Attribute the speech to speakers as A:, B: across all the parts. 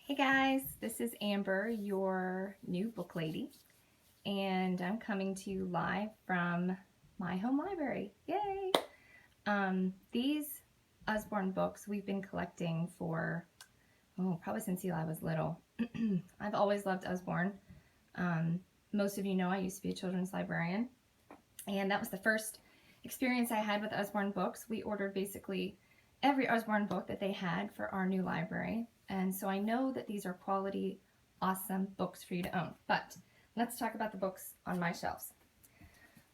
A: Hey guys, this is Amber, your new book lady, and I'm coming to you live from my home library. Yay! These Usborne books we've been collecting for, probably since Eli was little. I've always loved Usborne. Most of you know I used to be a children's librarian, and that was the first experience I had with Usborne books. We ordered basically every Usborne book that they had for our new library. And so I know that these are quality, awesome books for you to own. But let's talk about the books on my shelves.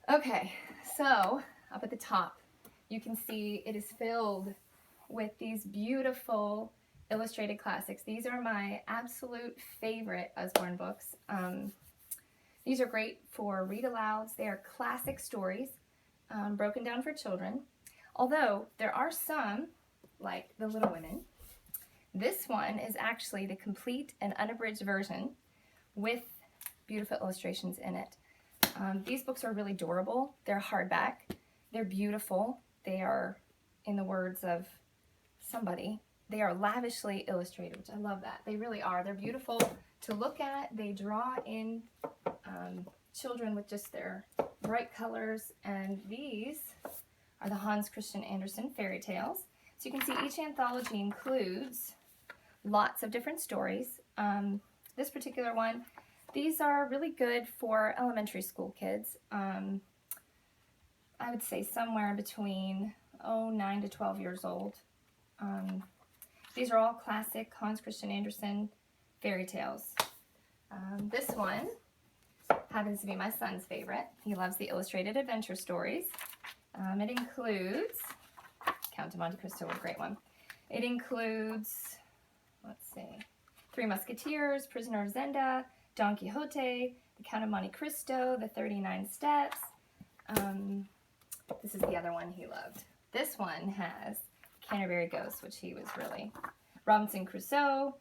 A: Okay, so up at the top, you can see it is filled with these beautiful illustrated classics. These are my absolute favorite Usborne books. These are great for read-alouds. They are classic stories, broken down for children. Although there are some, like The Little Women. This one is actually the complete and unabridged version with beautiful illustrations in it. These books are really durable. They're hardback. They're beautiful. They are, in the words of somebody, they are lavishly illustrated, which I love that. They really are. They're beautiful to look at. They draw in children with just their bright colors. And these are the Hans Christian Andersen fairy tales. So you can see each anthology includes lots of different stories. This particular one, these are really good for elementary school kids. I would say somewhere between 9 to 12 years old. These are all classic Hans Christian Andersen fairy tales. This one happens to be my son's favorite. He loves the illustrated adventure stories. It includes Count of Monte Cristo, a great one. It includes, let's see, Three Musketeers, Prisoner of Zenda, Don Quixote, The Count of Monte Cristo, The 39 Steps. This is the other one he loved. This one has Canterbury Ghost, which he was really, Robinson Crusoe,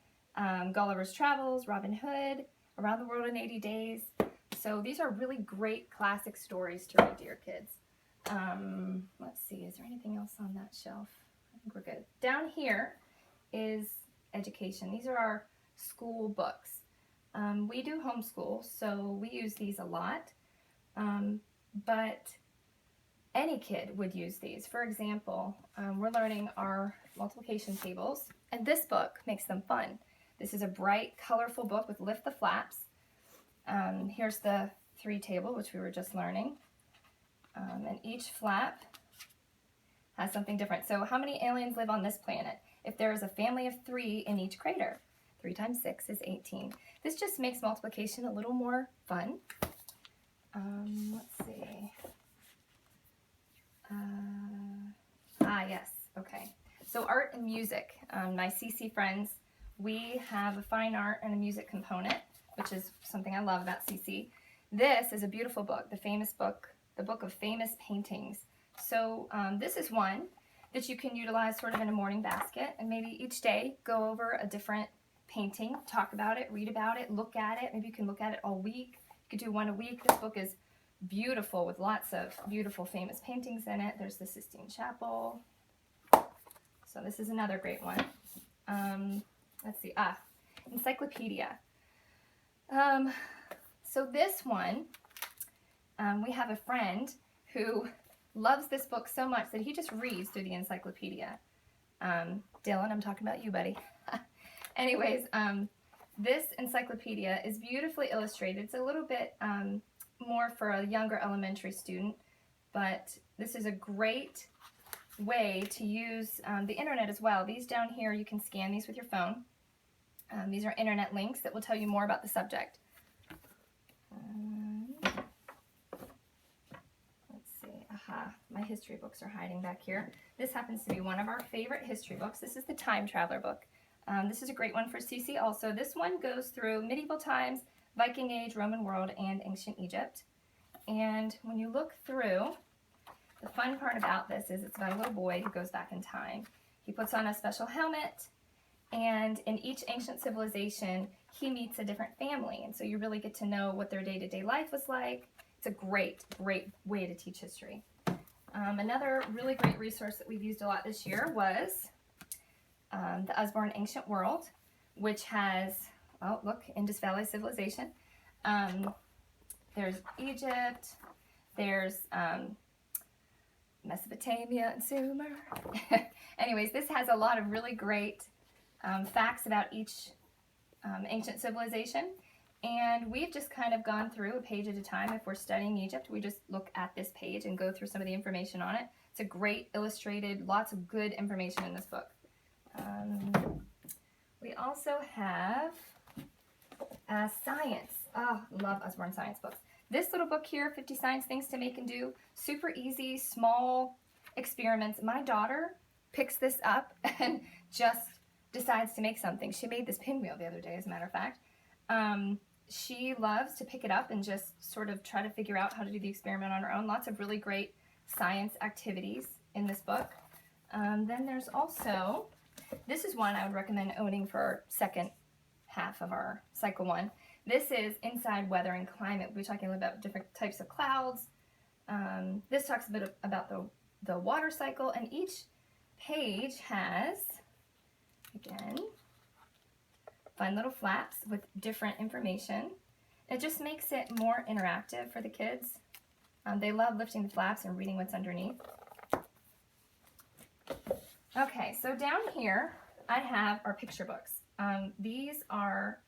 A: Gulliver's Travels, Robin Hood, Around the World in 80 Days. So these are really great classic stories to read to your kids. Let's see, is there anything else on that shelf? I think we're good. Down here is education. These are our school books. We do homeschool, so we use these a lot, but any kid would use these. For example, we're learning our multiplication tables, and this book makes them fun. This is a bright, colorful book with Lift the Flaps. Here's the 3 table, which we were just learning. And each flap has something different. So how many aliens live on this planet? If there is a family of 3 in each crater, 3 times 6 is 18. This just makes multiplication a little more fun. Let's see. Yes, okay. So art and music. My CC friends, we have a fine art and a music component, which is something I love about CC. This is a beautiful book, the Book of Famous Paintings. So this is one that you can utilize sort of in a morning basket, and maybe each day go over a different painting, talk about it, read about it, look at it. Maybe you can look at it all week. You could do one a week. This book is beautiful with lots of beautiful famous paintings in it. There's the Sistine Chapel. So this is another great one. Let's see, encyclopedia. So this one, we have a friend who loves this book so much that he just reads through the encyclopedia. Dylan, I'm talking about you, buddy. Anyways, this encyclopedia is beautifully illustrated. It's a little bit more for a younger elementary student, but this is a great way to use the internet as well. These down here, you can scan these with your phone. These are internet links that will tell you more about the subject. Let's see, my history books are hiding back here. This happens to be one of our favorite history books. This is the Time Traveler book. This is a great one for CC also. This one goes through medieval times, Viking Age, Roman world, and ancient Egypt. And when you look through, the fun part about this is it's about a little boy who goes back in time. He puts on a special helmet, and in each ancient civilization, he meets a different family. And so you really get to know what their day-to-day life was like. It's a great, great way to teach history. Another really great resource that we've used a lot this year was the Usborne Ancient World. which has, oh, look, Indus Valley Civilization. There's Egypt. There's Mesopotamia and Sumer. Anyways, this has a lot of really great facts about each ancient civilization. And we've just kind of gone through a page at a time. If we're studying Egypt, we just look at this page and go through some of the information on it. It's a great illustrated, lots of good information in this book. We also have science. Oh, love Usborne science books. This little book here, 50 Science Things to Make and Do, super easy, small experiments. My daughter picks this up and just decides to make something. She made this pinwheel the other day, as a matter of fact. She loves to pick it up and just sort of try to figure out how to do the experiment on her own. Lots of really great science activities in this book. Then there's also, this is one I would recommend owning for our second half of our cycle 1. This is Inside Weather and Climate. We're talking about different types of clouds. This talks a bit about the water cycle, and each page has, again, fun little flaps with different information. It just makes it more interactive for the kids. They love lifting the flaps and reading what's underneath. Okay, so down here I have our picture books. These are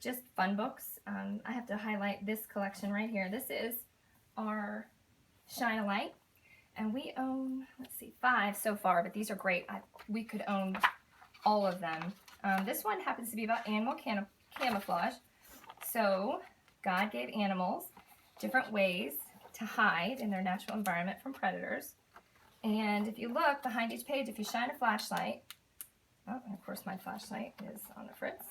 A: just fun books. I have to highlight this collection right here. This is our Shine a Light, and we own, let's see, 5 so far, but these are great. We could own all of them. This one happens to be about animal camouflage. So God gave animals different ways to hide in their natural environment from predators. And if you look behind each page, if you shine a flashlight, oh, and of course my flashlight is on the fritz.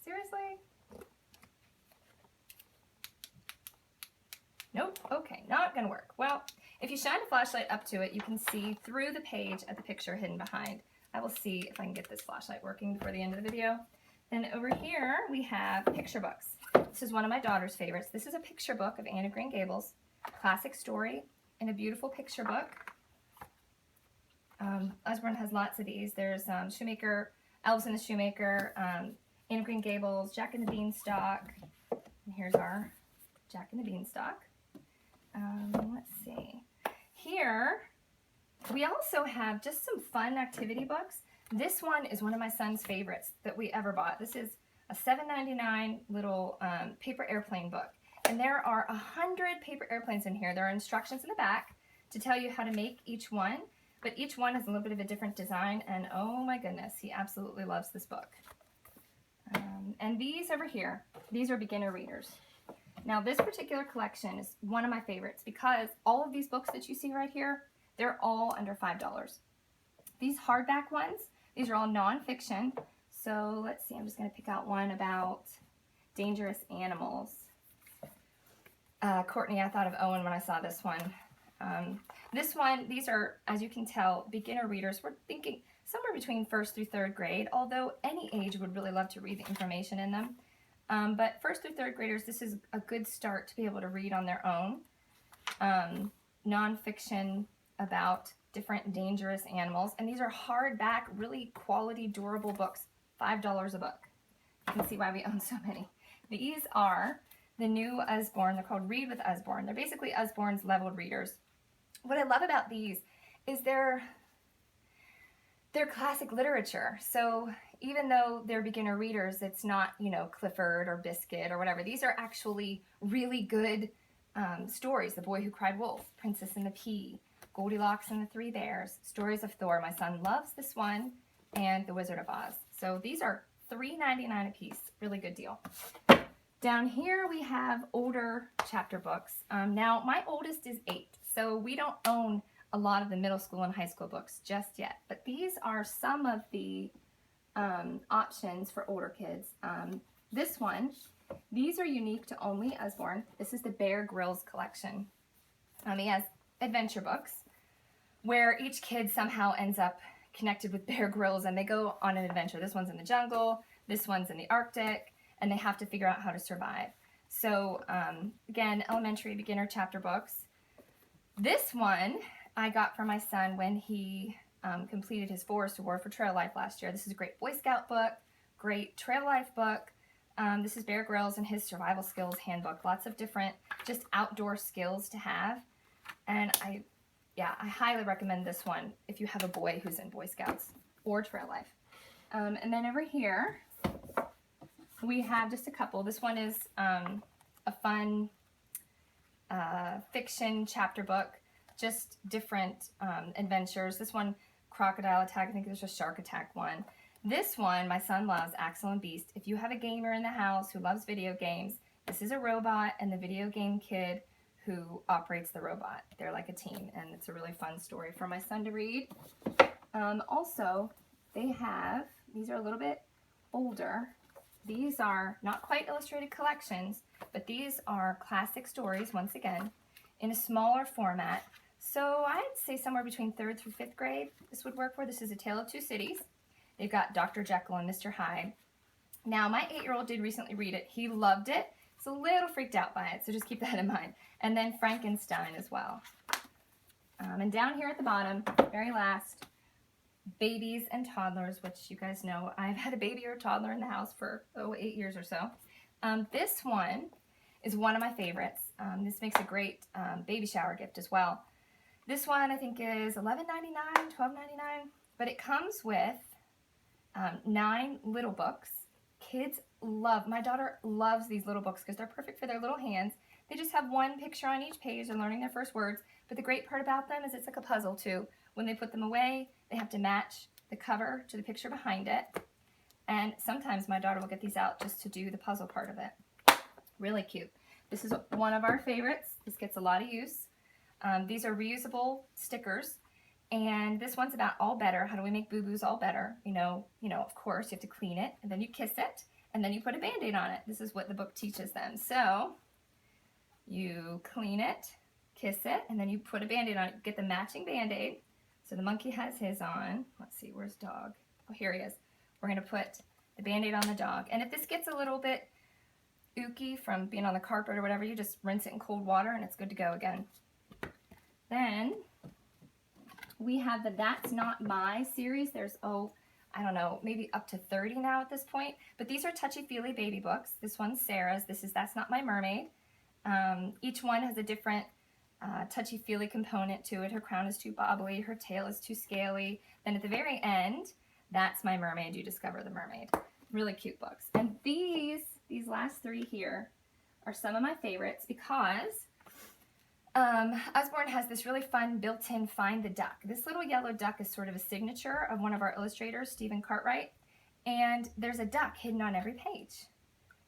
A: Seriously? Nope, okay, not gonna work. Well, if you shine a flashlight up to it, you can see through the page at the picture hidden behind. I will see if I can get this flashlight working before the end of the video. Then over here, we have picture books. This is one of my daughter's favorites. This is a picture book of Anne of Green Gables, classic story, and a beautiful picture book. Usborne has lots of these. There's Shoemaker, Elves and the Shoemaker, Anne of Green Gables, Jack and the Beanstalk. And here's our Jack and the Beanstalk. Let's see. Here, we also have just some fun activity books. This one is one of my son's favorites that we ever bought. This is a $7.99 little paper airplane book. And there are 100 paper airplanes in here. There are instructions in the back to tell you how to make each one, but each one has a little bit of a different design, and oh my goodness, he absolutely loves this book. And these over here, these are beginner readers. Now this particular collection is one of my favorites because all of these books that you see right here, they're all under $5. These hardback ones, these are all nonfiction. So let's see, I'm just going to pick out one about dangerous animals. Courtney, I thought of Owen when I saw this one. This one, these are, as you can tell, beginner readers. We're thinking somewhere between 1st through 3rd grade, although any age would really love to read the information in them. But 1st through 3rd graders, this is a good start to be able to read on their own. Nonfiction about different dangerous animals. And these are hardback, really quality, durable books. $5 a book. You can see why we own so many. These are the new Usborne. They're called Read with Usborne. They're basically Usborne's leveled readers. What I love about these is they're classic literature. So even though they're beginner readers, it's not, you know, Clifford or Biscuit or whatever. These are actually really good stories. The Boy Who Cried Wolf, Princess and the Pea, Goldilocks and the Three Bears, Stories of Thor. My son loves this one, and The Wizard of Oz. So these are $3.99 a piece. Really good deal. Down here we have older chapter books. Now my oldest is 8, so we don't own a lot of the middle school and high school books just yet. But these are some of the options for older kids. This one, these are unique to only Usborne. This is the Bear Grylls collection. He has adventure books where each kid somehow ends up connected with Bear Grylls and they go on an adventure. This one's in the jungle, this one's in the Arctic, and they have to figure out how to survive. So again, elementary beginner chapter books. This one I got for my son when he completed his Forest Award for Trail Life last year. This is a great Boy Scout book, great trail life book. This is Bear Grylls and his survival skills handbook. Lots of different just outdoor skills to have. And I highly recommend this one if you have a boy who's in Boy Scouts or trail life. And then over here, we have just a couple. This one is a fun fiction chapter book, just different adventures. This one, Crocodile Attack. I think there's a Shark Attack one. This one, my son loves, Axel and Beast. If you have a gamer in the house who loves video games, this is a robot and the video game kid who operates the robot. They're like a team, and it's a really fun story for my son to read. Also, they have, these are a little bit older. These are not quite illustrated collections, but these are classic stories, once again, in a smaller format. So I'd say somewhere between 3rd through 5th grade this would work for. This is A Tale of Two Cities. They've got Dr. Jekyll and Mr. Hyde. Now, my 8-year-old did recently read it. He loved it. He's a little freaked out by it, so just keep that in mind. And then Frankenstein as well. And down here at the bottom, very last, babies and toddlers, which you guys know I've had a baby or a toddler in the house for 8 years or so. This one is one of my favorites. This makes a great baby shower gift as well. This one I think is $11.99, $12.99, but it comes with 9 little books. Kids love, my daughter loves these little books because they're perfect for their little hands. They just have one picture on each page. They're learning their first words, but the great part about them is it's like a puzzle too. When they put them away, they have to match the cover to the picture behind it. And sometimes my daughter will get these out just to do the puzzle part of it. Really cute. This is one of our favorites. This gets a lot of use. These are reusable stickers. And this one's about all better. How do we make boo-boos all better? You know, of course, you have to clean it, and then you kiss it, and then you put a Band-Aid on it. This is what the book teaches them. So you clean it, kiss it, and then you put a Band-Aid on it. Get the matching Band-Aid. So the monkey has his on. Let's see, where's dog? Oh, here he is. We're going to put the Band-Aid on the dog. And if this gets a little bit ooky from being on the carpet or whatever, you just rinse it in cold water, and it's good to go again. Then we have the That's Not My series. There's, I don't know, maybe up to 30 now at this point. But these are touchy-feely baby books. This one's Sarah's. This is That's Not My Mermaid. Each one has a different touchy-feely component to it. Her crown is too bobbly. Her tail is too scaly. Then at the very end, That's My Mermaid. You discover the mermaid. Really cute books. And these last 3 here are some of my favorites because Usborne has this really fun built-in Find the Duck. This little yellow duck is sort of a signature of one of our illustrators, Stephen Cartwright, and there's a duck hidden on every page.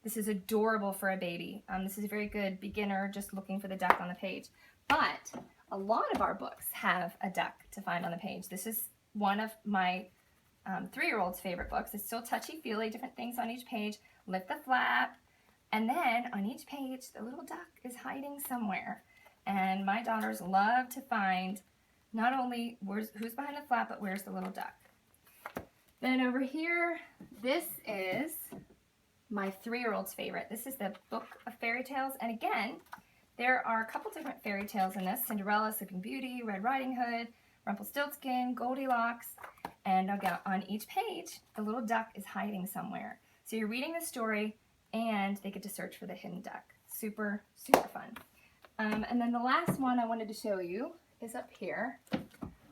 A: This is adorable for a baby. This is a very good beginner just looking for the duck on the page. But a lot of our books have a duck to find on the page. This is one of my 3-year-old's favorite books. It's still touchy-feely, different things on each page. Lift the flap, and then on each page, the little duck is hiding somewhere. And my daughters love to find not only who's behind the flap, but where's the little duck. Then over here, this is my 3-year-old's favorite. This is the Book of Fairy Tales. And again, there are a couple different fairy tales in this. Cinderella, Sleeping Beauty, Red Riding Hood, Rumpelstiltskin, Goldilocks. And again, on each page, the little duck is hiding somewhere. So you're reading the story, and they get to search for the hidden duck. Super, super fun. And then the last one I wanted to show you is up here.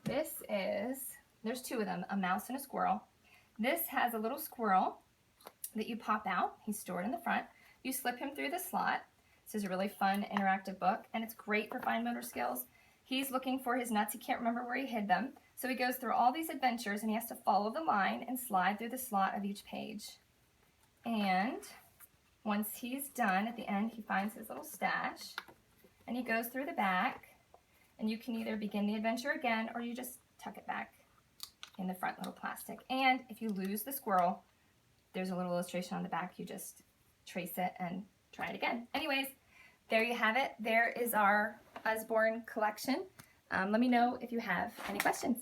A: This is, there's 2 of them, a mouse and a squirrel. This has a little squirrel that you pop out. He's stored in the front. You slip him through the slot. This is a really fun interactive book, and it's great for fine motor skills. He's looking for his nuts. He can't remember where he hid them. So he goes through all these adventures, and he has to follow the line and slide through the slot of each page. And once he's done, at the end, he finds his little stash. And he goes through the back, and you can either begin the adventure again, or you just tuck it back in the front little plastic. And if you lose the squirrel, there's a little illustration on the back. You just trace it and try it again. Anyways, there you have it. There is our Usborne collection. Let me know if you have any questions.